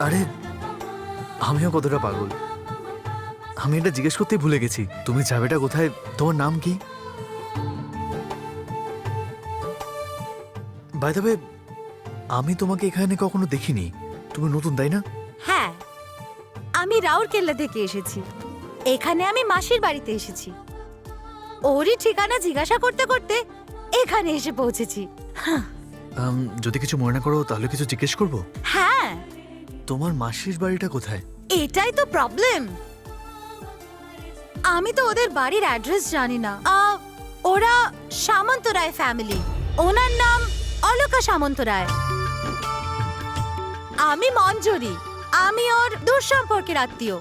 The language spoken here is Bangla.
আরে আমিও কতটা পাগল, আমি এটা জিজ্ঞেস করতেই ভুলে গেছি। তুমি যাবেটা কোথায়? তোমার নাম কি? বাই দ্য ওয়ে, আমি তোমাকে এখানে কখনো দেখিনি। তুমি নতুন, তাই না? হ্যাঁ, আমি রাউরকেল্লা থেকে এসেছি। এখানে আমি মাসির বাড়িতে এসেছি। ওরই ঠিকানা জিজ্ঞাসা করতে করতে এখানে এসে পৌঁছেছি। যদি কিছু মনে না করো তাহলে কিছু জিজ্ঞেস করবো? হ্যাঁ, তোমার মাসির বাড়িটা কোথায়? এটাই তো প্রবলেম। আমি তো ওদের বাড়ির অ্যাড্রেস জানি না। ওরা সামন্তরায় ফ্যামিলি। ওনার নাম অলকা সামন্তরায়। আমি মঞ্জরি, আমি ওর দূর সম্পর্কের আত্মীয়।